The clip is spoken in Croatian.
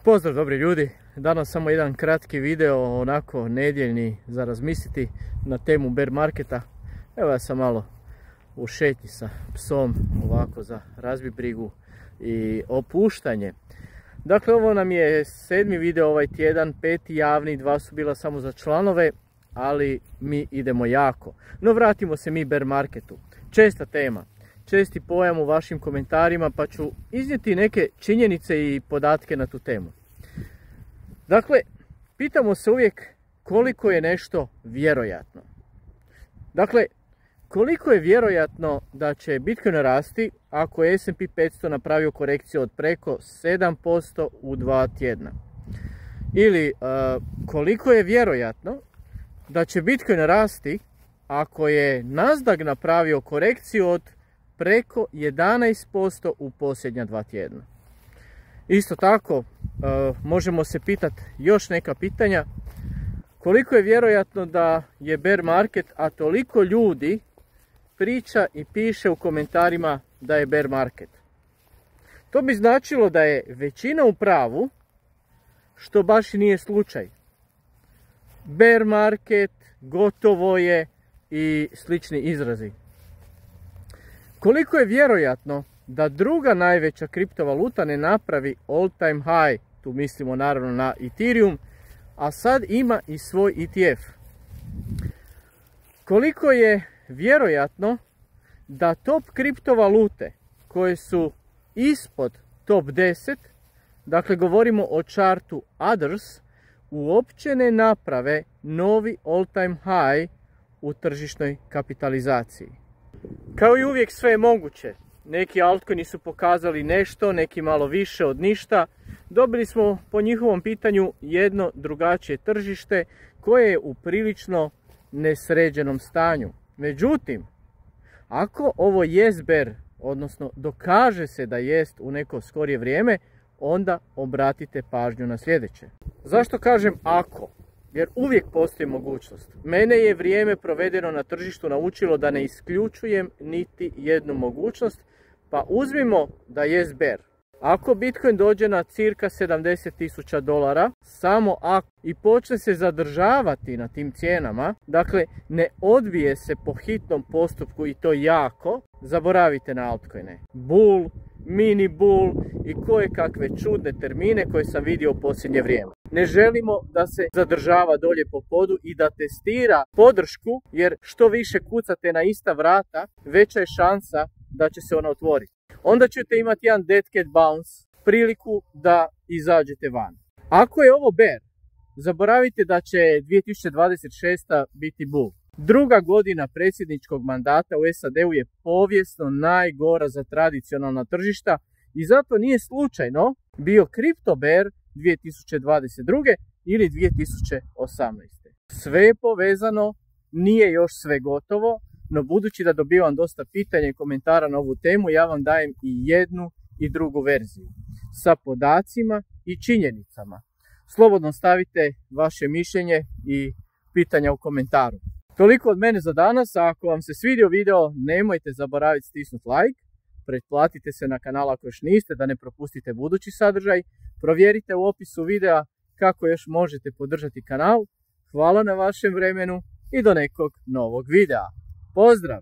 Pozdrav dobri ljudi, danas samo jedan kratki video, onako nedjeljni za razmisliti na temu bear marketa. Evo ja sam malo u šetnji sa psom, ovako za razbibrigu i opuštanje. Dakle, ovo nam je 7. video ovaj tjedan, 5. javni, 2 su bila samo za članove, ali mi idemo jako. No vratimo se mi bear marketu. Česta tema, česti pojam u vašim komentarima, pa ću iznijeti neke činjenice i podatke na tu temu. Dakle, pitamo se uvijek koliko je nešto vjerojatno. Dakle, koliko je vjerojatno da će Bitcoin rasti ako je S&P 500 napravio korekciju od preko 7% u 2 tjedna? Ili koliko je vjerojatno da će Bitcoin rasti ako je Nasdaq napravio korekciju od preko 11% u posljednja 2 tjedna? Isto tako, možemo se pitati još neka pitanja. Koliko je vjerojatno da je bear market, a toliko ljudi priča i piše u komentarima da je bear market? To bi značilo da je većina u pravu, što baš i nije slučaj. Bear market, gotovo je i slični izrazi. Koliko je vjerojatno da druga najveća kriptovaluta ne napravi all time high, tu mislimo naravno na Ethereum, a sad ima i svoj ETF? Koliko je vjerojatno da top kriptovalute koje su ispod top 10, dakle govorimo o chartu Others, uopće ne naprave novi all time high u tržišnoj kapitalizaciji? Kao i uvijek sve je moguće. Neki altcoini su pokazali nešto, neki malo više od ništa. Dobili smo po njihovom pitanju jedno drugačije tržište koje je u prilično nesređenom stanju. Međutim, ako ovo jest bear, odnosno dokaže se da jest u neko skorije vrijeme, onda obratite pažnju na sljedeće. Zašto kažem ako? Jer uvijek postoji mogućnost. Mene je vrijeme provedeno na tržištu naučilo da ne isključujem niti jednu mogućnost, pa uzmimo da jest bear. Ako Bitcoin dođe na cirka $70.000, samo ako i počne se zadržavati na tim cijenama, dakle ne odvije se po hitnom postupku i to jako, zaboravite na altcoine. Bull, mini bull i koje kakve čudne termine koje sam vidio u posljednje vrijeme. Ne želimo da se zadržava dolje po podu i da testira podršku, jer što više kucate na ista vrata, veća je šansa da će se ona otvoriti. Onda ćete imati jedan dead cat bounce, priliku da izađete van. Ako je ovo bear, zaboravite da će 2026. biti bull. Druga godina predsjedničkog mandata u SAD-u je povijesno najgora za tradicionalna tržišta i zato nije slučajno bio kripto bear 2022. ili 2018. Sve je povezano, nije još sve gotovo, no budući da dobivam dosta pitanja i komentara na ovu temu, ja vam dajem i jednu i drugu verziju sa podacima i činjenicama. Slobodno stavite vaše mišljenje i pitanja u komentaru. Toliko od mene za danas, a ako vam se svidio video, nemojte zaboraviti stisnuti like, pretplatite se na kanal ako još niste da ne propustite budući sadržaj, provjerite u opisu videa kako još možete podržati kanal. Hvala na vašem vremenu i do nekog novog videa. Pozdrav!